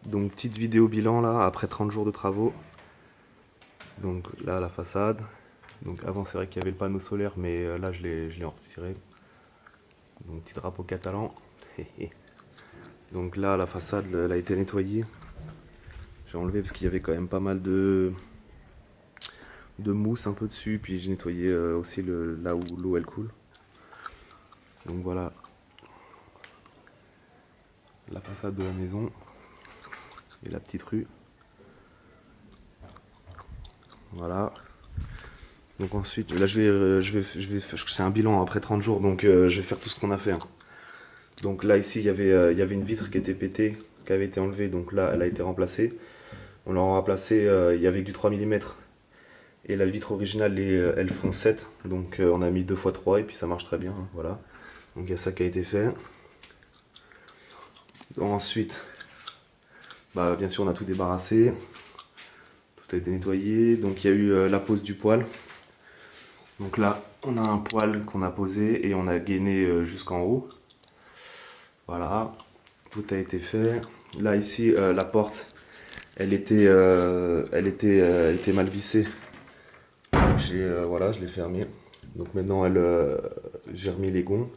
Donc petite vidéo bilan là, après 30 jours de travaux. Donc là la façade. Donc avant c'est vrai qu'il y avait le panneau solaire mais là je l'ai retiré. Donc petit drapeau catalan. Donc là la façade elle a été nettoyée. J'ai enlevé parce qu'il y avait quand même pas mal de mousse un peu dessus. Puis j'ai nettoyé aussi là où l'eau elle coule. Donc voilà la façade de la maison et la petite rue. Voilà. Donc ensuite, là c'est un bilan après 30 jours, donc je vais faire tout ce qu'on a fait, hein. Donc là ici, il y avait une vitre qui était pétée, qui avait été enlevée, donc là elle a été remplacée. On l'a remplacée, il y avait que du 3 mm. Et la vitre originale, elles font 7, donc on a mis 2 x 3 et puis ça marche très bien, hein, voilà. Donc il y a ça qui a été fait. Donc, ensuite, bah, bien sûr on a tout débarrassé, tout a été nettoyé, donc il y a eu la pose du poêle. Donc là, on a un poêle qu'on a posé et on a gainé jusqu'en haut. Voilà, tout a été fait. Là ici, la porte, elle était mal vissée. Voilà, je l'ai fermée. Donc maintenant, j'ai remis les gonds.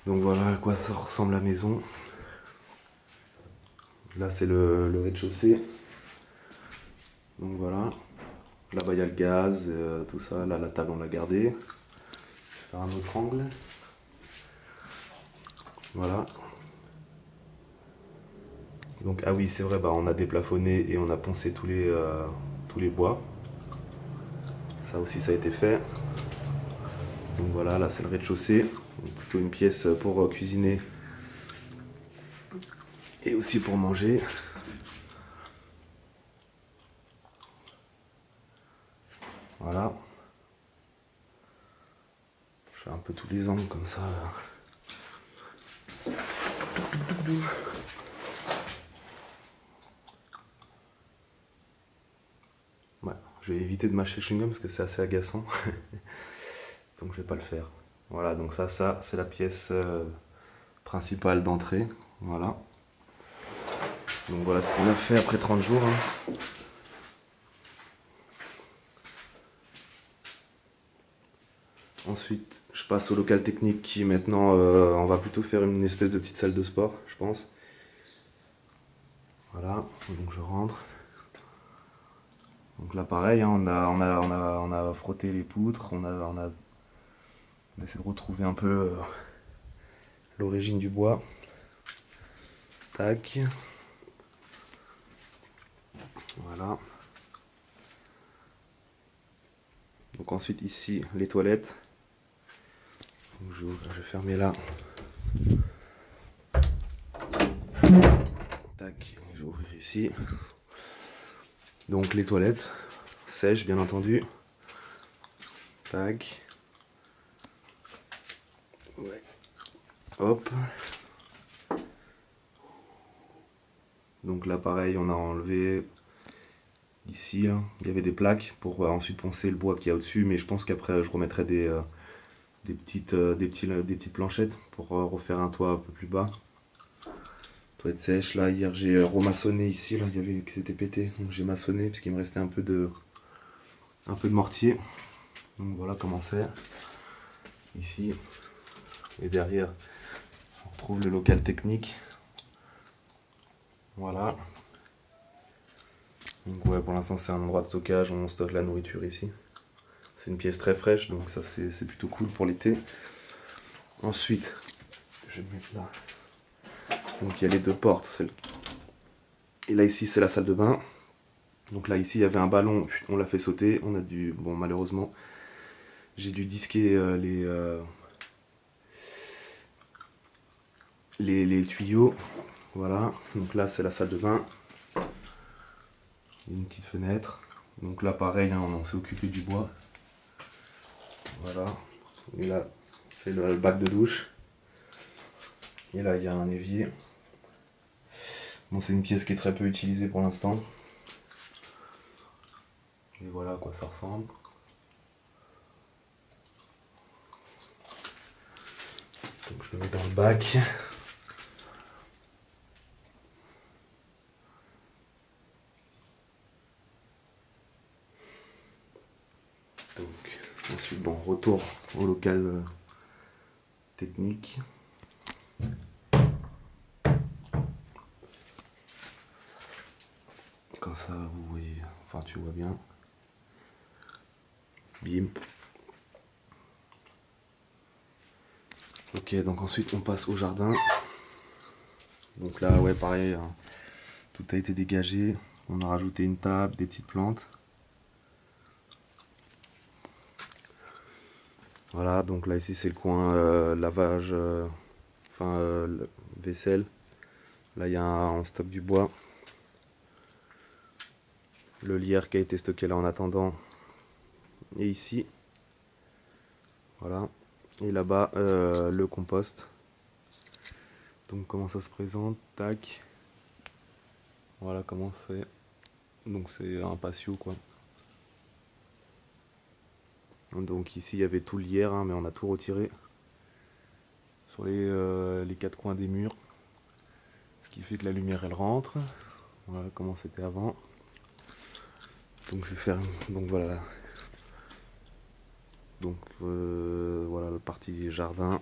Donc voilà à quoi ça ressemble la maison. Là, c'est le rez-de-chaussée. Donc voilà. Là-bas, il y a le gaz, tout ça. Là, la table, on l'a gardée. Je vais faire un autre angle. Voilà. Donc, ah oui, c'est vrai, bah, on a déplafonné et on a poncé tous les bois. Ça aussi, ça a été fait. Donc voilà, là, c'est le rez-de-chaussée. Plutôt une pièce pour cuisiner et aussi pour manger. Voilà. Je fais un peu tous les angles comme ça. Ouais, je vais éviter de mâcher le chewing-gum parce que c'est assez agaçant. Donc je vais pas le faire. Voilà, donc ça c'est la pièce principale d'entrée. Voilà. Donc voilà ce qu'on a fait après 30 jours, hein. Ensuite, je passe au local technique qui maintenant, on va plutôt faire une espèce de petite salle de sport, je pense. Voilà, donc je rentre. Donc là pareil, hein, on a frotté les poutres, on essaie de retrouver un peu l'origine du bois. Tac. Voilà. Donc ensuite ici les toilettes. Donc, je vais fermer là. Tac, je vais ouvrir ici. Donc les toilettes sèches bien entendu. Tac. Ouais. Hop. Donc là pareil, on a enlevé ici, là, il y avait des plaques pour ensuite poncer le bois qu'il y a au-dessus, mais je pense qu'après je remettrai des petites planchettes pour refaire un toit un peu plus bas. Toilette sèche, là hier j'ai remaçonné ici, là il y avait que c'était pété, donc j'ai maçonné parce qu'il me restait un peu de mortier. Donc voilà comment c'est. Ici. Et derrière, on retrouve le local technique. Voilà. Donc ouais, pour l'instant c'est un endroit de stockage, on stocke la nourriture ici. C'est une pièce très fraîche, donc ça c'est plutôt cool pour l'été. Ensuite, je vais me mettre là. Donc il y a les deux portes. Et là ici c'est la salle de bain. Donc là ici il y avait un ballon, on l'a fait sauter. On a dû, bon malheureusement, j'ai dû disquer les tuyaux. Voilà, donc là c'est la salle de bain. Une petite fenêtre. Donc là pareil, hein, on s'est occupé du bois. Voilà. Et là c'est le bac de douche. Et là il y a un évier. Bon, c'est une pièce qui est très peu utilisée pour l'instant. Et voilà à quoi ça ressemble. Donc je le mets dans le bac. Ensuite, bon, retour au local technique. Comme ça, vous voyez, enfin tu vois bien. Bim. Ok, donc ensuite on passe au jardin. Donc là, ouais, pareil, hein, tout a été dégagé. On a rajouté une table, des petites plantes. Voilà, donc là ici c'est le coin lavage, vaisselle. Là il y a en stock du bois. Le lierre qui a été stocké là en attendant. Et ici, voilà. Et là-bas, le compost. Donc comment ça se présente, tac. Voilà comment c'est. Donc c'est un patio quoi. Donc ici il y avait tout le lierre, hein, mais on a tout retiré. Sur les quatre coins des murs. Ce qui fait que la lumière elle rentre. Voilà comment c'était avant. Donc je vais faire, donc voilà. Donc voilà la partie jardin.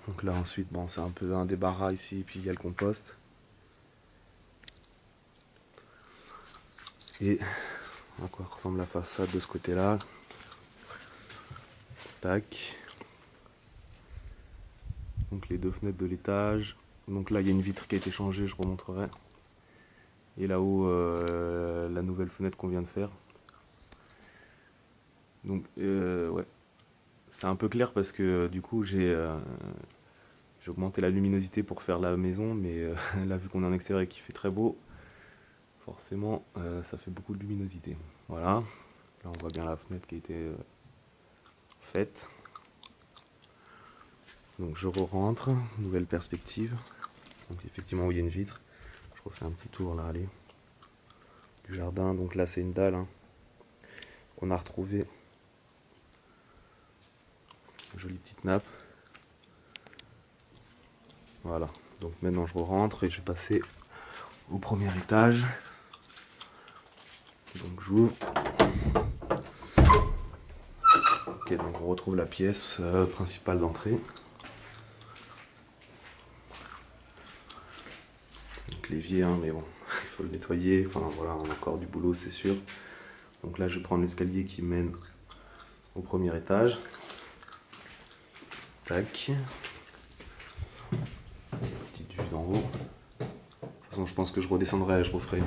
Donc là ensuite, bon c'est un peu un débarras ici, puis il y a le compost. Et à quoi ressemble la façade de ce côté-là. Tac. Donc les deux fenêtres de l'étage. Donc là il y a une vitre qui a été changée, je remontrerai. Et là-haut la nouvelle fenêtre qu'on vient de faire. Donc ouais, c'est un peu clair parce que du coup j'ai augmenté la luminosité pour faire la maison, mais là vu qu'on est en extérieur et qu'il fait très beau, forcément ça fait beaucoup de luminosité. Voilà, là on voit bien la fenêtre qui a été faite. Donc je re-rentre, nouvelle perspective. Donc effectivement, il y a une vitre. Je refais un petit tour là, allez. Du jardin, donc là c'est une dalle hein, qu'on a retrouvée. Jolie petite nappe. Voilà, donc maintenant je rentre et je vais passer au premier étage. Donc j'ouvre. Ok, donc on retrouve la pièce principale d'entrée. Donc l'évier, hein, mais bon, il faut le nettoyer. Enfin voilà, on a encore du boulot, c'est sûr. Donc là je vais prendre l'escalier qui mène au premier étage. Tac. Petite vue d'en haut. De toute façon, je pense que je redescendrai, je referai un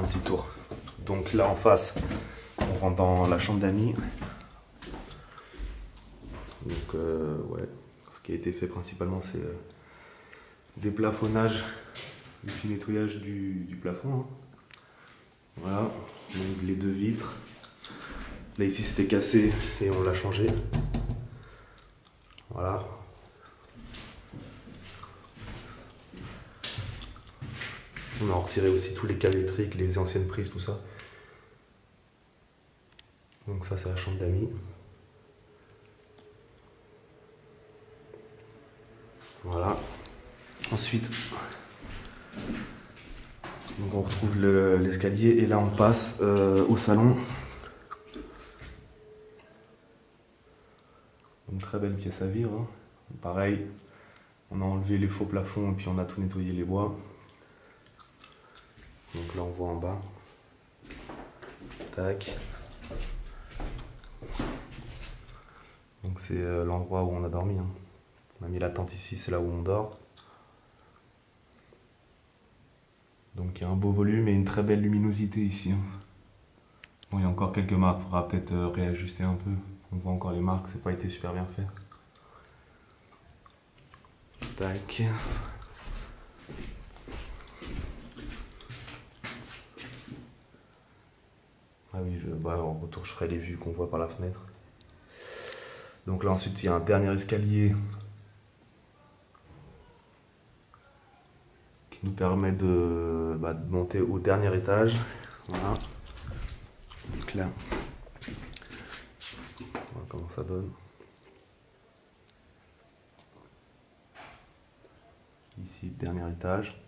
petit tour. Donc là en face, on rentre dans la chambre d'amis. Donc ouais, ce qui a été fait principalement c'est des plafonnages, et puis nettoyage du plafond. Hein. Voilà, donc les deux vitres. Là ici c'était cassé et on l'a changé. Voilà. On a retiré aussi tous les câbles électriques, les anciennes prises, tout ça. Donc ça c'est la chambre d'amis. Voilà. Ensuite, donc on retrouve l'escalier et là on passe au salon. Une très belle pièce à vivre. Hein. Pareil, on a enlevé les faux plafonds et puis on a tout nettoyé les bois. Donc là on voit en bas. Tac. Donc c'est l'endroit où on a dormi. Hein. On a mis la tente ici, c'est là où on dort. Donc il y a un beau volume et une très belle luminosité ici. Hein. Bon, il y a encore quelques marques, il faudra peut-être réajuster un peu. On voit encore les marques, c'est pas été super bien fait. Tac. Ah oui, en retour je ferai les vues qu'on voit par la fenêtre. Donc là ensuite il y a un dernier escalier qui nous permet de monter au dernier étage. Voilà. Donc là, voilà comment ça donne. Ici, dernier étage.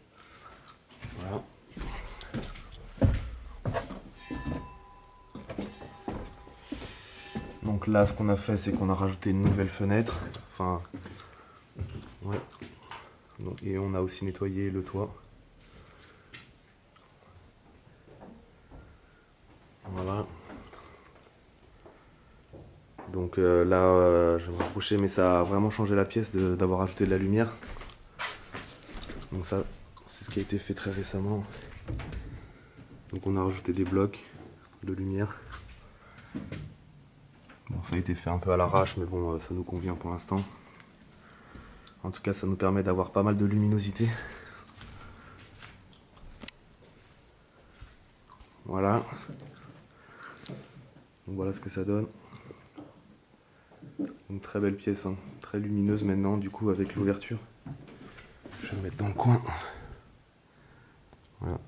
Voilà. là, ce qu'on a fait, c'est qu'on a rajouté une nouvelle fenêtre. Enfin, ouais. Donc, et on a aussi nettoyé le toit. Voilà. Donc là, je vais me rapprocher, mais ça a vraiment changé la pièce d'avoir ajouté de la lumière. Donc ça, c'est ce qui a été fait très récemment. Donc on a rajouté des blocs de lumière. Bon, ça a été fait un peu à l'arrache, mais bon, ça nous convient pour l'instant. En tout cas, ça nous permet d'avoir pas mal de luminosité. Voilà. Donc voilà ce que ça donne. Une très belle pièce, hein. Très lumineuse maintenant, du coup, avec l'ouverture. Je vais le mettre dans le coin. Voilà.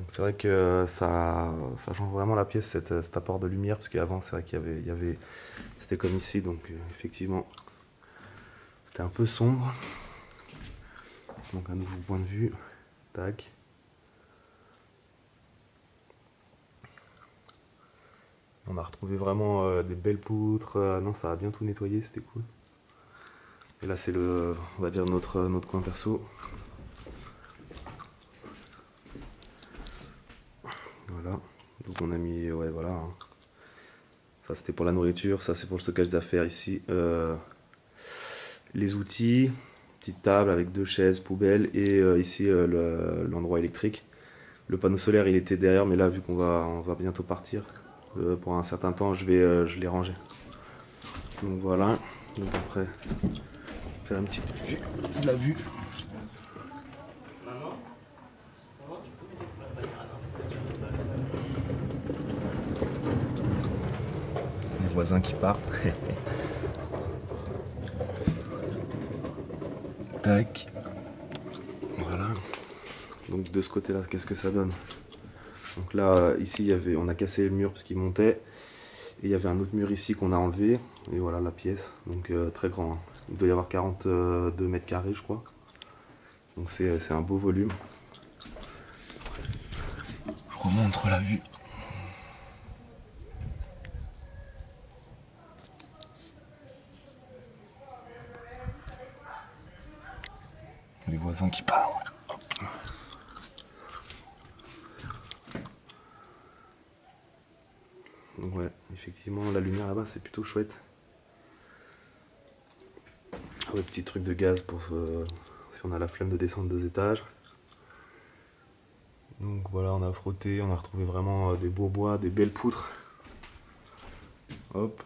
C'est vrai que ça change vraiment la pièce, cet apport de lumière, parce qu'avant, c'est vrai qu'il y avait c'était comme ici, donc effectivement, c'était un peu sombre. Donc un nouveau point de vue. Tac. On a retrouvé vraiment des belles poutres. Non, ça a bien tout nettoyé, c'était cool. Et là, c'est on va dire notre coin perso. Voilà. Donc on a mis, ouais, voilà. Hein. Ça, c'était pour la nourriture. Ça, c'est pour le stockage d'affaires ici. Les outils, petite table avec 2 chaises, poubelle et ici l'endroit électrique. Le panneau solaire, il était derrière, mais là, vu on va bientôt partir pour un certain temps, je l'ai rangé. Donc voilà. Donc après, faire une petite vue de la vue. Les voisins qui partent. Tac. Voilà. Donc de ce côté-là, qu'est-ce que ça donne? Donc là, ici, on a cassé le mur parce qu'il montait. Et il y avait un autre mur ici qu'on a enlevé. Et voilà la pièce. Donc très grand. Hein. Il doit y avoir 42 mètres carrés, je crois. Donc c'est un beau volume. Je remontre la vue. Les voisins qui parlent. Hop. Donc ouais, effectivement, la lumière là-bas, c'est plutôt chouette. Ouais, petit truc de gaz pour si on a la flemme de descendre 2 étages. Donc voilà, on a frotté, on a retrouvé vraiment des beaux bois, des belles poutres. Hop.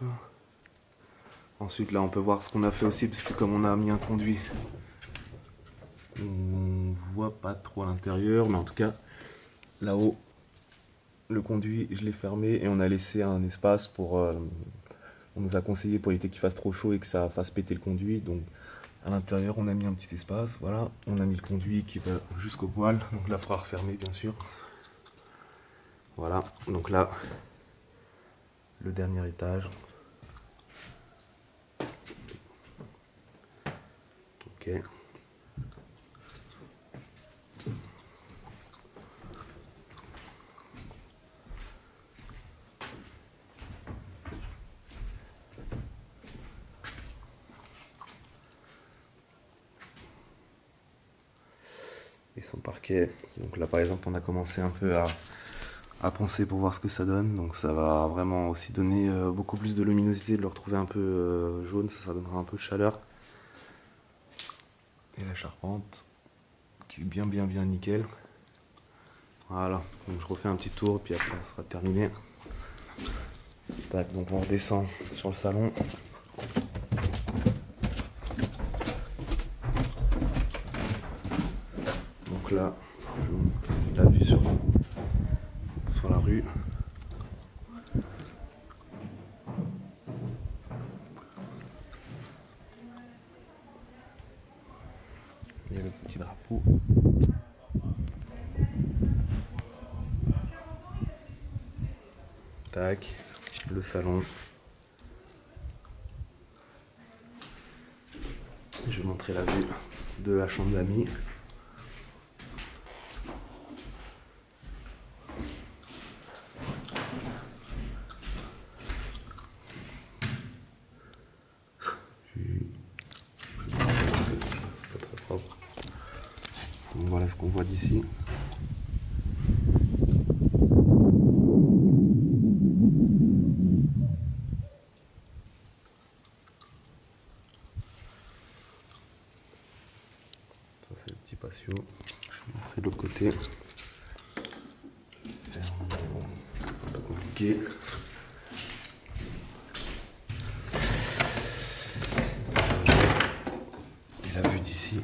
Ensuite là, on peut voir ce qu'on a fait aussi, parce que comme on a mis un conduit, on voit pas trop à l'intérieur, mais en tout cas, là-haut, le conduit, je l'ai fermé et on a laissé un espace pour... on nous a conseillé pour éviter qu'il fasse trop chaud et que ça fasse péter le conduit. Donc à l'intérieur, on a mis un petit espace. Voilà, on a mis le conduit qui va jusqu'au poêle. Donc là, il faudra refermer, bien sûr. Voilà, donc là, le dernier étage. Ok. Et son parquet. Donc là, par exemple, on a commencé un peu à poncer pour voir ce que ça donne. Donc ça va vraiment aussi donner beaucoup plus de luminosité, de le retrouver un peu jaune, ça donnera un peu de chaleur. Et la charpente, qui est bien nickel. Voilà, donc je refais un petit tour, puis après ça sera terminé. Tac, donc on redescend sur le salon. Donc là, la vue sur la rue. Il y a le petit drapeau. Tac, le salon. Je vais montrer la vue de la chambre d'amis. ce qu'on voit d'ici. Ça c'est le petit patio. Je vais montrer de l'autre côté. Faire un peu compliqué. Et la vue d'ici.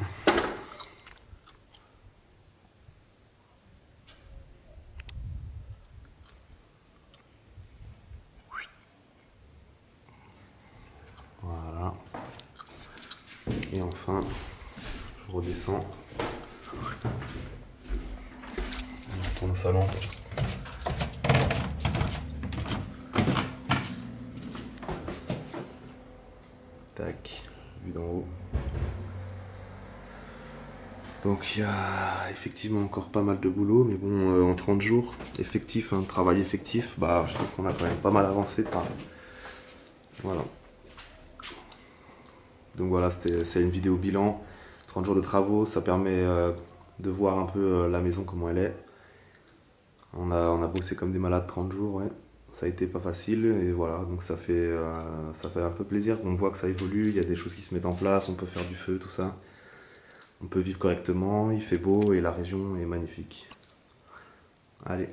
Voilà. Et enfin, je redescends. On retourne au salon. Tac, vue d'en haut. Donc il y a effectivement encore pas mal de boulot, mais bon, en 30 jours, effectif, hein, travail effectif, bah je trouve qu'on a quand même pas mal avancé par... Voilà. Donc voilà, c'est une vidéo bilan, 30 jours de travaux, ça permet de voir un peu la maison, comment elle est. On a bossé comme des malades 30 jours, ouais. Ça a été pas facile, et voilà, donc ça fait un peu plaisir, on voit que ça évolue, il y a des choses qui se mettent en place, on peut faire du feu, tout ça. On peut vivre correctement, il fait beau et la région est magnifique. Allez.